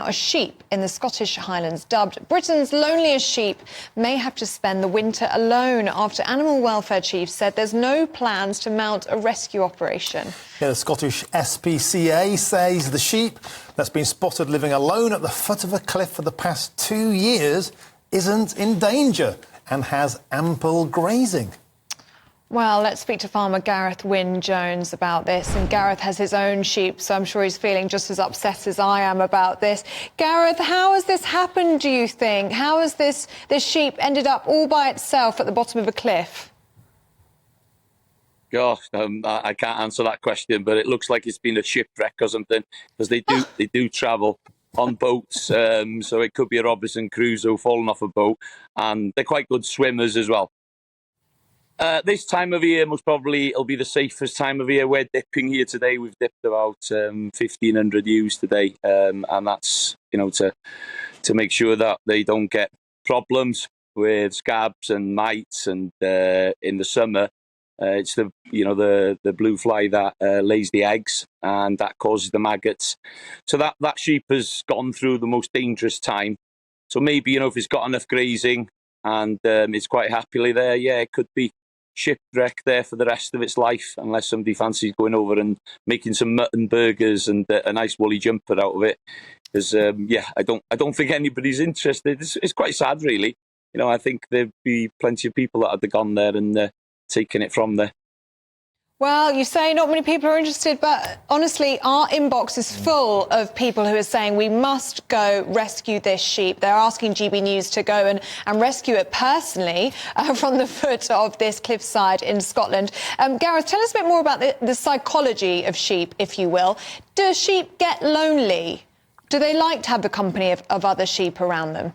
a sheep in the Scottish Highlands, dubbed Britain's loneliest sheep, may have to spend the winter alone after animal welfare chiefs said there's no plans to mount a rescue operation. Yeah, the Scottish SPCA says the sheep that's been spotted living alone at the foot of a cliff for the past 2 years isn't in danger and has ample grazing. Well, let's speak to farmer Gareth Wynne-Jones about this. And Gareth has his own sheep, so I'm sure he's feeling just as upset as I am about this. Gareth, how has this happened, do you think? How has this sheep ended up all by itself at the bottom of a cliff? Gosh, I can't answer that question, but it looks like it's been a shipwreck or something, because they do travel on boats, so it could be a Robinson Crusoe falling off a boat, and they're quite good swimmers as well. This time of year, most probably, it'll be the safest time of year. We're dipping here today. We've dipped about 1,500 ewes today, and that's, you know, to make sure that they don't get problems with scabs and mites. And in the summer, it's the blue fly that lays the eggs, and that causes the maggots. So that sheep has gone through the most dangerous time. So maybe, you know, if it's got enough grazing and it's quite happily there, yeah, it could be shipwrecked there for the rest of its life, unless somebody fancies going over and making some mutton burgers and a nice woolly jumper out of it. Because I don't think anybody's interested. It's quite sad, really. You know, I think there'd be plenty of people that had gone there and taken it from there. Well, you say not many people are interested, but honestly, our inbox is full of people who are saying we must go rescue this sheep. They're asking GB News to go and rescue it personally from the foot of this cliffside in Scotland. Gareth, tell us a bit more about the psychology of sheep, if you will. Do sheep get lonely? Do they like to have the company of other sheep around them?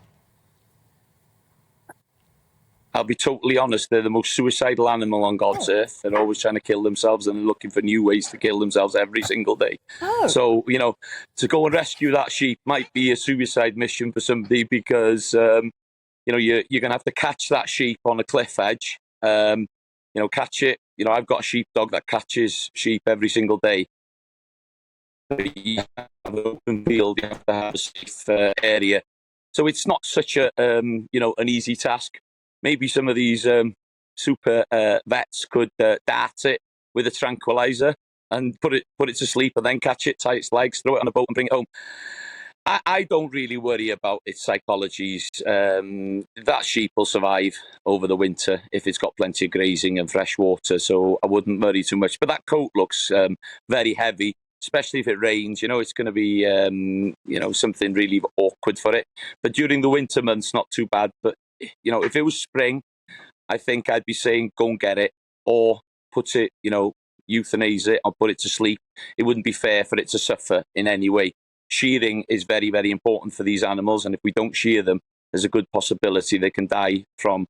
I'll be totally honest, they're the most suicidal animal on God's earth. They're always trying to kill themselves and looking for new ways to kill themselves every single day. So, you know, to go and rescue that sheep might be a suicide mission for somebody, because, you know, you're going to have to catch that sheep on a cliff edge, you know, catch it. You know, I've got a sheepdog that catches sheep every single day. You have an open field, you have to have a safe area. So it's not such a, you know, an easy task. Maybe some of these super vets could dart it with a tranquilizer and put it to sleep, and then catch it, tie its legs, throw it on a boat and bring it home. I don't really worry about its psychologies. That sheep will survive over the winter if it's got plenty of grazing and fresh water, so I wouldn't worry too much. But that coat looks very heavy, especially if it rains. You know, it's going to be, you know, something really awkward for it. But during the winter months, not too bad. But you know, if it was spring, I think I'd be saying go and get it, or put it, you know, euthanize it or put it to sleep. It wouldn't be fair for it to suffer in any way. Shearing is very, very important for these animals, and if we don't shear them, there's a good possibility they can die from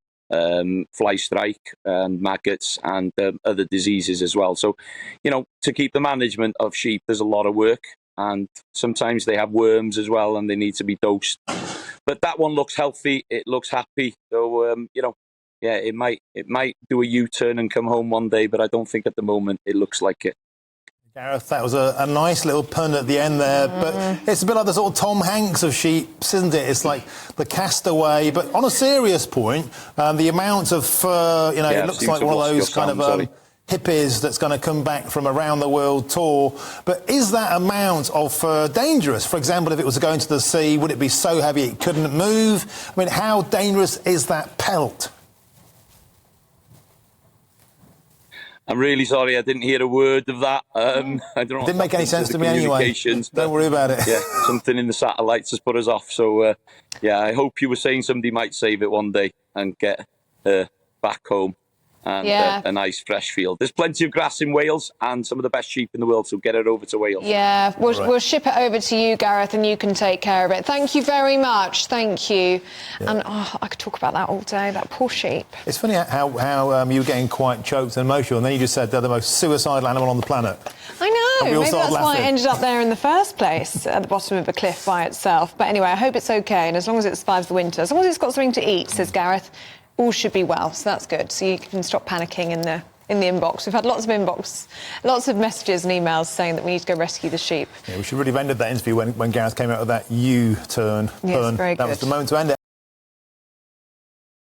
fly strike and maggots and other diseases as well. So, you know, to keep the management of sheep, there's a lot of work, and sometimes they have worms as well and they need to be dosed. But that one looks healthy, it looks happy, so you know, yeah, it might do a U-turn and come home one day, but I don't think at the moment it looks like it. Gareth, that was a nice little pun at the end there, but it's a bit like the sort of Tom Hanks of sheep, isn't it? It's like the castaway, but on a serious point, the amount of fur, you know, it looks like one of those kind of hippies that's going to come back from a round the world tour. But is that amount of fur dangerous? For example, if it was to go into the sea, would it be so heavy it couldn't move? I mean, how dangerous is that pelt? I'm really sorry, I didn't hear a word of that. I don't know. It didn't make any sense to me anyway. Don't worry about it. Yeah, something in the satellites has put us off. So, yeah, I hope you were saying somebody might save it one day and get back home. And a nice fresh field. There's plenty of grass in Wales and some of the best sheep in the world, so get it over to Wales. Yeah, we'll ship it over to you, Gareth, and you can take care of it. Thank you very much. Thank you. Yeah. And I could talk about that all day, that poor sheep. It's funny how you were getting quite choked and emotional, and then you just said they're the most suicidal animal on the planet. I know. Maybe that's why it ended up there in the first place, at the bottom of a cliff by itself. But anyway, I hope it's OK, and as long as it survives the winter, as long as it's got something to eat, says Gareth, all should be well, so that's good. So you can stop panicking in in the inbox. We've had lots of messages and emails saying that we need to go rescue the sheep. Yeah, we should really have ended that interview when Gareth came out with that U-turn. Yes, pun. very That was good. the moment to end it.